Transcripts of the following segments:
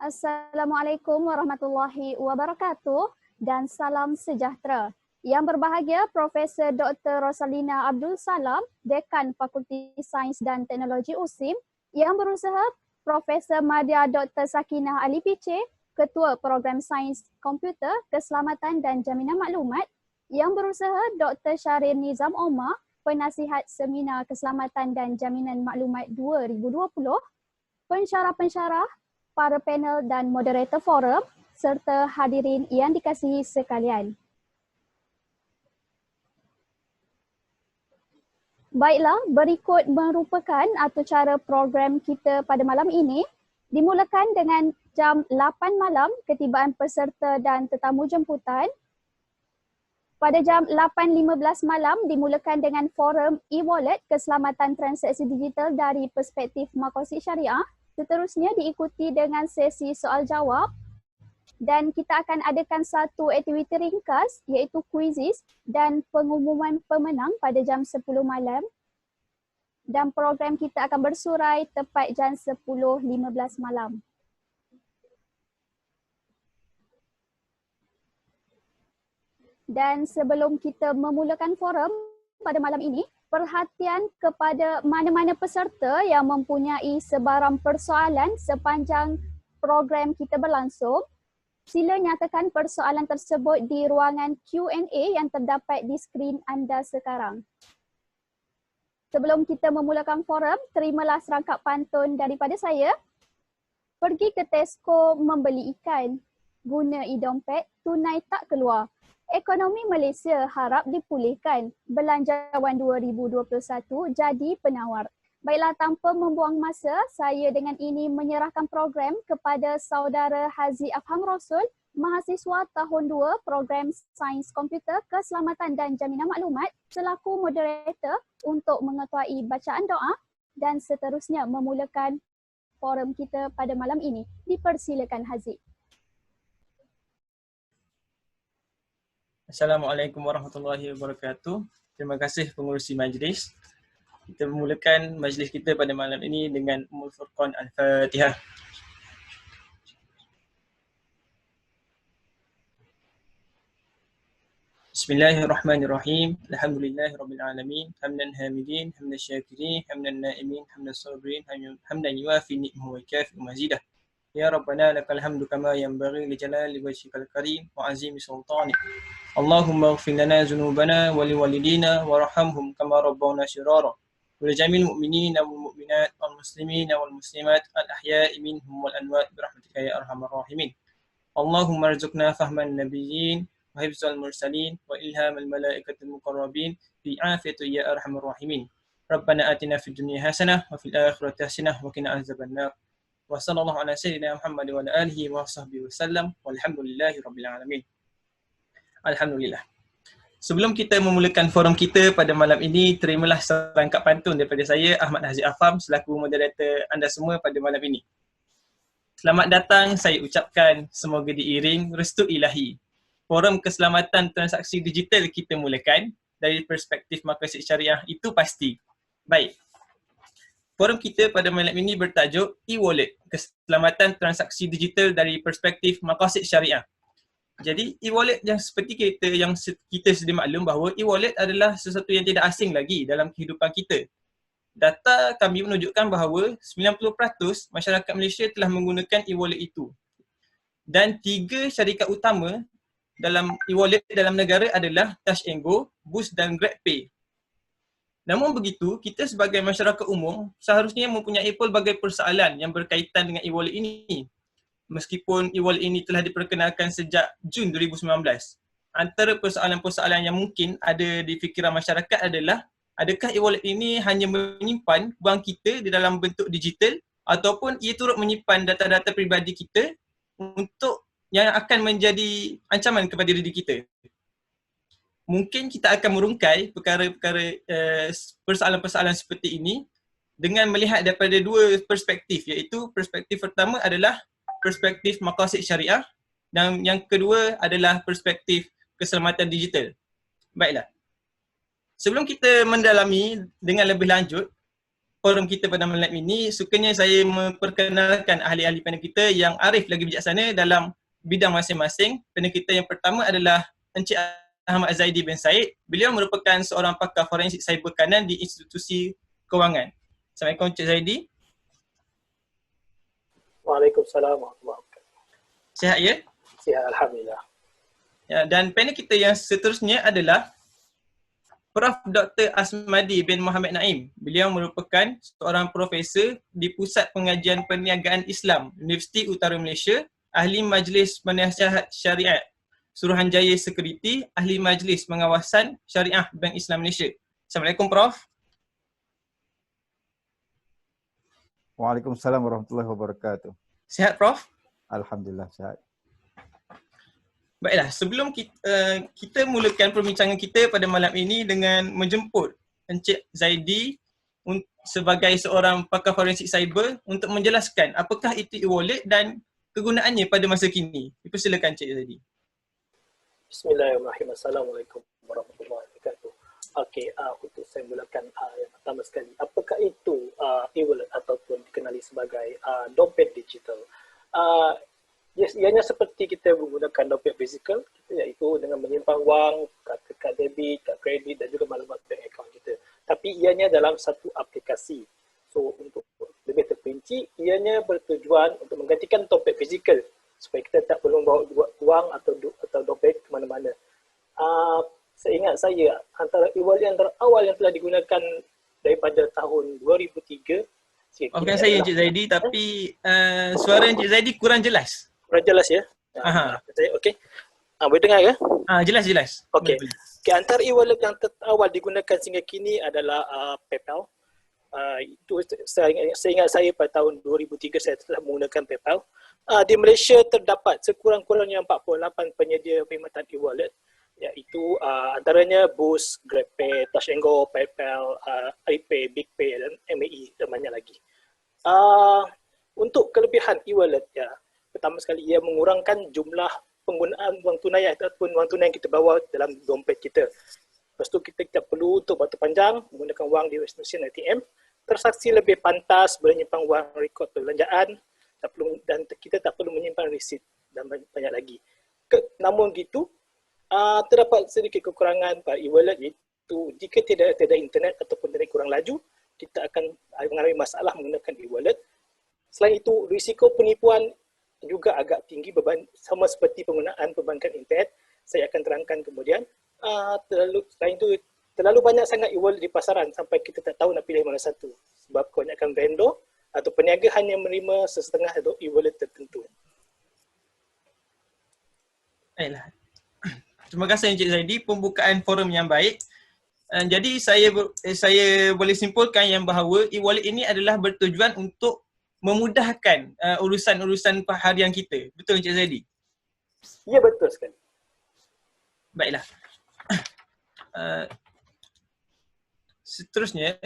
Assalamualaikum warahmatullahi wabarakatuh dan salam sejahtera. Yang berbahagia Profesor Dr. Rosalina Abdul Salam, Dekan Fakulti Sains dan Teknologi USIM. Yang berusaha Profesor Madya Dr. Sakinah Ali Piche, Ketua Program Sains Komputer, Keselamatan dan Jaminan Maklumat. Yang berusaha Dr. Syahrir Nizam Omar, Penasihat Seminar Keselamatan dan Jaminan Maklumat 2020. Pensyarah-pensyarah, para panel dan moderator forum serta hadirin yang dikasihi sekalian. Baiklah, berikut merupakan atau cara program kita pada malam ini. Dimulakan dengan jam 8 malam ketibaan peserta dan tetamu jemputan. Pada jam 8.15 malam dimulakan dengan forum e-wallet keselamatan transaksi digital dari perspektif makosid syariah. Seterusnya diikuti dengan sesi soal jawab dan kita akan adakan satu aktiviti ringkas iaitu kuisis dan pengumuman pemenang pada jam 10 malam. Dan program kita akan bersurai tepat jam 10.15 malam. Dan sebelum kita memulakan forum pada malam ini, perhatian kepada mana-mana peserta yang mempunyai sebarang persoalan sepanjang program kita berlangsung. Sila nyatakan persoalan tersebut di ruangan Q&A yang terdapat di skrin anda sekarang. Sebelum kita memulakan forum, terimalah serangkap pantun daripada saya. Pergi ke Tesco membeli ikan, guna e-dompet, tunai tak keluar. Ekonomi Malaysia harap dipulihkan. Belanjawan 2021 jadi penawar. Baiklah, tanpa membuang masa, saya dengan ini menyerahkan program kepada saudara Hazi Afham Rasul, mahasiswa tahun 2 Program Sains Komputer, Keselamatan dan Jaminan Maklumat selaku moderator untuk mengetuai bacaan doa dan seterusnya memulakan forum kita pada malam ini. Dipersilakan Hazi. Assalamualaikum warahmatullahi wabarakatuh. Terima kasih pengurusi majlis. Kita memulakan majlis kita pada malam ini dengan Ummul Furqan Al-Fatihah. Bismillahirrahmanirrahim. Alhamdulillahirabbil alamin. Hamdan hamidin, hamdan syakirin, hamdan naimin, hamdan sabirin, hamdan yuafi ni'mahu wa yukafi mazidah. Ya Rabbana lakal hamdu kama yanbaghi li jalali wajhikal karim wa azimi sultanik. Allahumma ighfir lana dhunubana wa liwalidina warhamhum kama rabbawna shirara. Wa li jamil mu'minina wal mu'minat wal muslimina wal muslimat al ahya'i minhum wal amwat bi rahmatika ya arhamar rahimin. Allahumma arzuqna fahman nabiyyin wa hifzal mursalin wa ilhamal malaikatil muqarrabin bi afiyati ya arhamar rahimin. Rabbana atina fid dunya hasanah wa fil akhirati hasanah wa qina azabannar. Wa sallallahu ala sayyidina Muhammad wa ala alihi wa sahbihi wasallam walhamdulillahi rabbil alamin. Alhamdulillah. Sebelum kita memulakan forum kita pada malam ini, terimalah serangkap pantun daripada saya, Ahmad Hazi Afham, selaku moderator anda semua pada malam ini. Selamat datang, saya ucapkan semoga diiring restu ilahi. Forum keselamatan transaksi digital kita mulakan dari perspektif makosid syariah itu pasti. Baik. Forum kita pada malam ini bertajuk e-wallet, keselamatan transaksi digital dari perspektif makosid syariah. Jadi e-wallet yang seperti kita sedia maklum bahawa e-wallet adalah sesuatu yang tidak asing lagi dalam kehidupan kita. Data kami menunjukkan bahawa 90% masyarakat Malaysia telah menggunakan e-wallet itu. Dan 3 syarikat utama dalam e-wallet dalam negara adalah Touch 'n Go, Boost dan GrabPay. Namun begitu, kita sebagai masyarakat umum seharusnya mempunyai pelbagai persoalan yang berkaitan dengan e-wallet ini. Meskipun e-wallet ini telah diperkenalkan sejak Jun 2019. Antara persoalan-persoalan yang mungkin ada di fikiran masyarakat adalah adakah e-wallet ini hanya menyimpan wang kita di dalam bentuk digital ataupun ia turut menyimpan data-data peribadi kita untuk yang akan menjadi ancaman kepada diri kita. Mungkin kita akan merungkai persoalan-persoalan seperti ini dengan melihat daripada 2 perspektif, iaitu perspektif pertama adalah perspektif makosid syariah dan yang kedua adalah perspektif keselamatan digital. Baiklah. Sebelum kita mendalami dengan lebih lanjut, forum kita pada malam ini, sukanya saya memperkenalkan ahli-ahli panel kita yang arif lagi bijaksana dalam bidang masing-masing. Panel kita yang pertama adalah Encik Ahmad Zaidi bin Said. Beliau merupakan seorang pakar forensik cyber kanan di institusi kewangan. Assalamualaikum Encik Zaidi. Waalaikumsalam warahmatullahi wabarakatuh. Sihat ya? Sihat, alhamdulillah. Ya, dan panel kita yang seterusnya adalah Prof. Dr. Asmadi bin Muhammad Naim. Beliau merupakan seorang profesor di Pusat Pengajian Perniagaan Islam, Universiti Utara Malaysia, ahli Majlis Penasihat Syariat, Suruhanjaya Security, ahli Majlis Pengawasan Syariah Bank Islam Malaysia. Assalamualaikum Prof. Waalaikumsalam warahmatullahi wabarakatuh. Sihat Prof? Alhamdulillah sihat. Baiklah, sebelum kita mulakan perbincangan kita pada malam ini dengan menjemput Encik Zaidi sebagai seorang pakar forensik cyber untuk menjelaskan apakah itu e-wallet dan kegunaannya pada masa kini. Dipersilakan Encik Zaidi. Bismillahirrahmanirrahim. Assalamualaikum warahmatullahi wabarakatuh. Okey, untuk saya mulakan yang pertama sekali, apakah itu e-wallet ataupun dikenali sebagai dompet digital? Ianya seperti kita menggunakan dompet fizikal, iaitu dengan menyimpan wang, kad debit, kad kredit dan juga maklumat bank account kita. Tapi ianya dalam satu aplikasi. So untuk lebih terperinci, ianya bertujuan untuk menggantikan dompet fizikal supaya kita tak perlu membawa wang atau dompet ke mana-mana. Seingat saya, antara e-wallet yang terawal yang telah digunakan daripada tahun 2003. Maafkan saya Encik Zaidi, tapi suara Encik Zaidi kurang jelas. Kurang jelas ya? Okey. Boleh dengar ke? Jelas. Okey. Antara e-wallet yang terawal digunakan sehingga kini adalah PayPal. Itu seingat saya pada tahun 2003 saya telah menggunakan PayPal. Di Malaysia terdapat sekurang-kurangnya 48 penyedia perkhidmatan e-wallet, iaitu antaranya Boost, GrabPay, Touch 'n Go, PayPal, Alipay, BigPay dan MAE dan banyak lagi. Untuk kelebihan e-wallet, pertama sekali ia mengurangkan jumlah penggunaan wang tunai ataupun wang tunai yang kita bawa dalam dompet kita. Lepas tu kita tak perlu untuk waktu panjang menggunakan wang di mesin ATM. Transaksi lebih pantas, boleh menyimpan wang rekod perbelanjaan dan kita tak perlu menyimpan resit dan banyak lagi. Namun gitu, terdapat sedikit kekurangan pada e-wallet, iaitu jika tidak ada internet ataupun internet kurang laju, kita akan mengalami masalah menggunakan e-wallet. Selain itu, risiko penipuan juga agak tinggi sama seperti penggunaan perbankan internet. Saya akan terangkan kemudian. Selain itu, terlalu banyak sangat e-wallet di pasaran sampai kita tak tahu nak pilih mana satu. Sebab kebanyakan vendor atau peniaga hanya menerima sesetengah e-wallet tertentu. Baiklah. Terima kasih Encik Zaidi, pembukaan forum yang baik. Jadi saya boleh simpulkan yang bahawa e-wallet ini adalah bertujuan untuk memudahkan urusan-urusan harian kita. Betul Encik Zaidi? Ya, betul sekali. Baiklah. Seterusnya,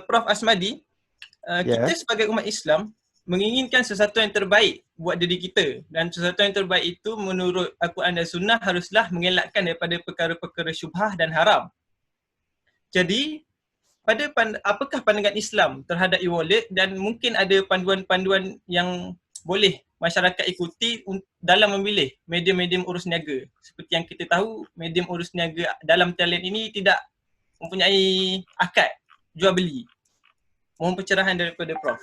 Prof. Asmadi, kita sebagai umat Islam menginginkan sesuatu yang terbaik buat diri kita, dan sesuatu yang terbaik itu menurut Al-Quran dan Sunnah haruslah mengelakkan daripada perkara-perkara syubhah dan haram. Jadi, apakah pandangan Islam terhadap e-wallet, dan mungkin ada panduan-panduan yang boleh masyarakat ikuti dalam memilih medium-medium urus niaga? Seperti yang kita tahu, medium urus niaga dalam talian ini tidak mempunyai akad jual beli. Mohon pencerahan daripada Prof.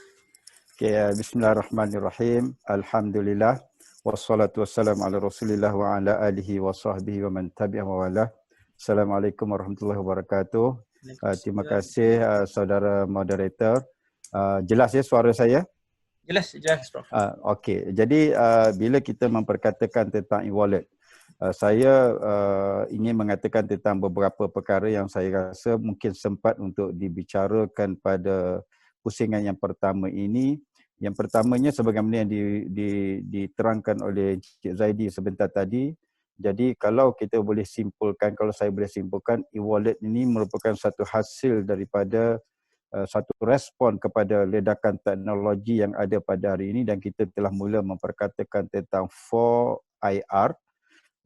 Bismillahirrahmanirrahim. Alhamdulillah. Wassalatu wassalamu ala Rasulillah wa ala alihi wa sahbihi wa man tabi'ah wa wala. Assalamualaikum warahmatullahi wabarakatuh. Terima kasih saudara moderator. Jelas ya suara saya? Jelas Prof. Okey. Jadi bila kita memperkatakan tentang e-wallet, saya ingin mengatakan tentang beberapa perkara yang saya rasa mungkin sempat untuk dibicarakan pada pusingan yang pertama ini. Yang pertamanya sebagaimana yang diterangkan oleh Cik Zaidi sebentar tadi. Jadi kalau kita boleh simpulkan, kalau saya boleh simpulkan, e-wallet ini merupakan satu hasil daripada satu respon kepada ledakan teknologi yang ada pada hari ini, dan kita telah mula memperkatakan tentang 4IR.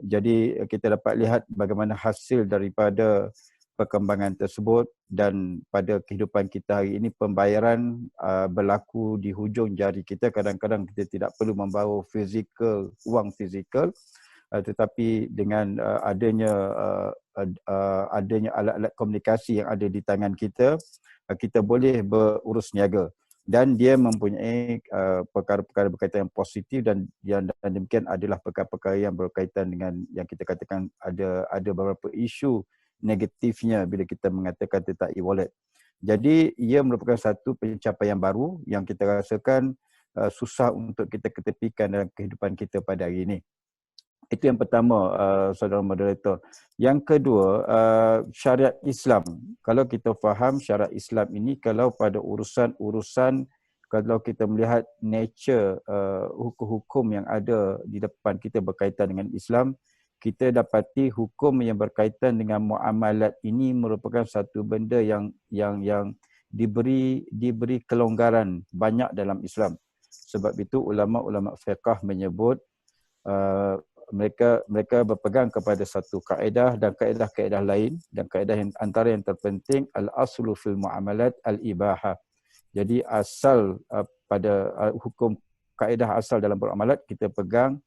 Jadi kita dapat lihat bagaimana hasil daripada perkembangan tersebut, dan pada kehidupan kita hari ini pembayaran berlaku di hujung jari kita. Kadang-kadang kita tidak perlu membawa wang fizikal, tetapi dengan adanya alat-alat komunikasi yang ada di tangan kita, kita boleh berurus niaga. Dan dia mempunyai perkara-perkara berkaitan yang positif, dan demikian adalah perkara-perkara yang berkaitan dengan yang kita katakan ada beberapa isu negatifnya bila kita mengatakan tentang e-wallet. Jadi ia merupakan satu pencapaian baru yang kita rasakan susah untuk kita ketepikan dalam kehidupan kita pada hari ini. Itu yang pertama, saudara moderator. Yang kedua, syariat Islam. Kalau kita faham syariat Islam ini, kalau pada urusan-urusan, kalau kita melihat nature hukum-hukum yang ada di depan kita berkaitan dengan Islam, kita dapati hukum yang berkaitan dengan muamalat ini merupakan satu benda yang diberi kelonggaran banyak dalam Islam. Sebab itu ulama-ulama fiqh menyebut mereka berpegang kepada satu kaedah dan kaedah-kaedah lain, dan kaedah yang antara yang terpenting al-aslu fil muamalat al-ibahah. Jadi asal pada hukum kaedah asal dalam bermuamalat, kita pegang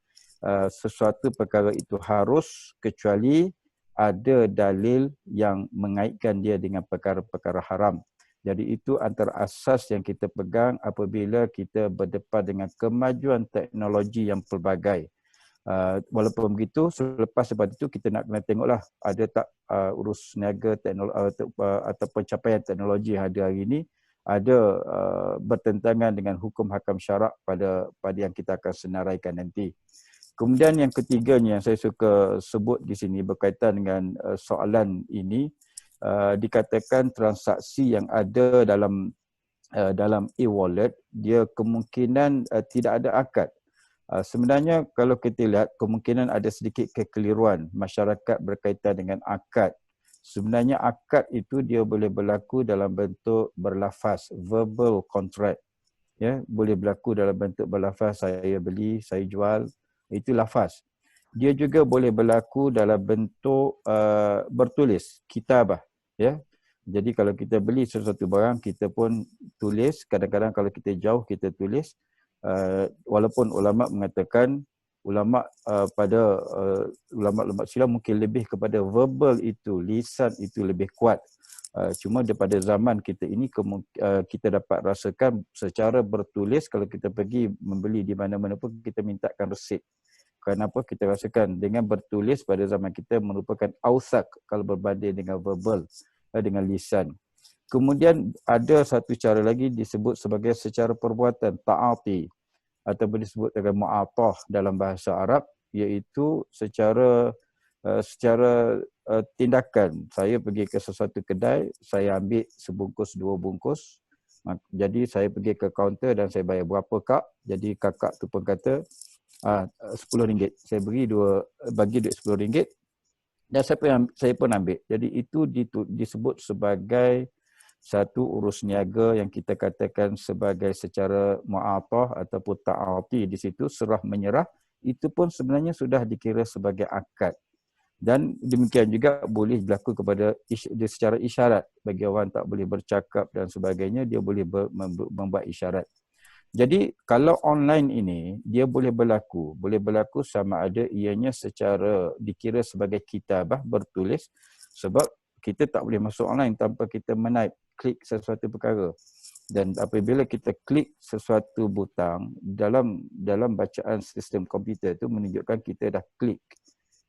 sesuatu perkara itu harus kecuali ada dalil yang mengaitkan dia dengan perkara-perkara haram. Jadi itu antara asas yang kita pegang apabila kita berdepan dengan kemajuan teknologi yang pelbagai. Walaupun begitu, selepas itu kita nak kena tengoklah ada tak urus niaga atau pencapaian teknologi yang ada hari ini ada bertentangan dengan hukum hakam syarak pada yang kita akan senaraikan nanti. Kemudian yang ketiganya yang saya suka sebut di sini berkaitan dengan soalan ini, dikatakan transaksi yang ada dalam e-wallet dia kemungkinan tidak ada akad. Sebenarnya kalau kita lihat kemungkinan ada sedikit kekeliruan masyarakat berkaitan dengan akad. Sebenarnya akad itu dia boleh berlaku dalam bentuk berlafaz, verbal contract. Ya, boleh berlaku dalam bentuk berlafaz, saya beli, saya jual, itu lafaz. Dia juga boleh berlaku dalam bentuk bertulis, kitabah, ya. Jadi kalau kita beli sesuatu barang, kita pun tulis. Kadang-kadang kalau kita jauh, kita tulis. Walaupun ulama mengatakan ulama silam mungkin lebih kepada verbal itu, lisan itu lebih kuat. Cuma daripada zaman kita ini kita dapat rasakan secara bertulis. Kalau kita pergi membeli di mana-mana pun kita mintakan resit. Kenapa? Kita rasakan dengan bertulis pada zaman kita merupakan ausak kalau berbanding dengan verbal, dengan lisan. Kemudian ada satu cara lagi disebut sebagai secara perbuatan, ta'ati, ataupun disebut dengan mu'atah dalam bahasa Arab, iaitu secara tindakan. Saya pergi ke sesuatu kedai, saya ambil sebungkus, 2 bungkus. Jadi saya pergi ke kaunter dan saya bayar berapa kak. Jadi kakak tu pun kata RM10. Saya bagi duit RM10 dan saya pun ambil. Jadi itu disebut sebagai satu urus niaga yang kita katakan sebagai secara mu'atah ataupun ta'ati di situ, serah menyerah, itu pun sebenarnya sudah dikira sebagai akad. Dan demikian juga boleh berlaku secara isyarat. Bagi orang tak boleh bercakap dan sebagainya, dia boleh membuat isyarat. Jadi kalau online ini, dia boleh berlaku sama ada ianya secara dikira sebagai kitabah, bertulis, sebab kita tak boleh masuk online tanpa kita klik sesuatu perkara. Dan apabila kita klik sesuatu butang dalam bacaan sistem komputer itu menunjukkan kita dah klik.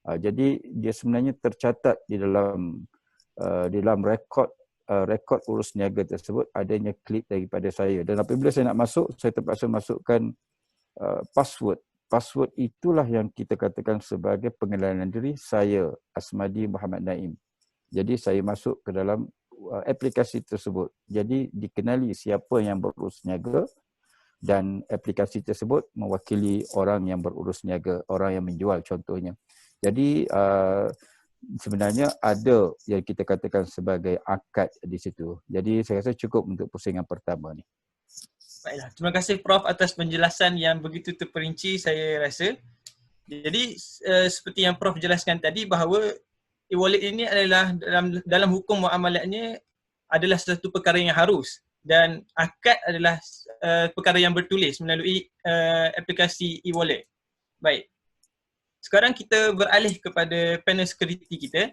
Jadi dia sebenarnya tercatat di dalam rekod urus niaga tersebut adanya klik daripada saya. Dan apabila saya nak masuk, saya terpaksa masukkan password. Password itulah yang kita katakan sebagai pengenalan diri saya, Asmadi Muhammad Naim. Jadi saya masuk ke dalam aplikasi tersebut. Jadi dikenali siapa yang berurus niaga dan aplikasi tersebut mewakili orang yang berurus niaga, orang yang menjual contohnya. Jadi sebenarnya ada yang kita katakan sebagai akad di situ. Jadi saya rasa cukup untuk pusingan pertama ni. Baiklah, terima kasih Prof atas penjelasan yang begitu terperinci saya rasa. Jadi seperti yang Prof jelaskan tadi bahawa e-wallet ini adalah dalam hukum muamalatnya adalah satu perkara yang harus, dan akad adalah perkara yang bertulis melalui aplikasi e-wallet. Baik. Sekarang kita beralih kepada panel security kita.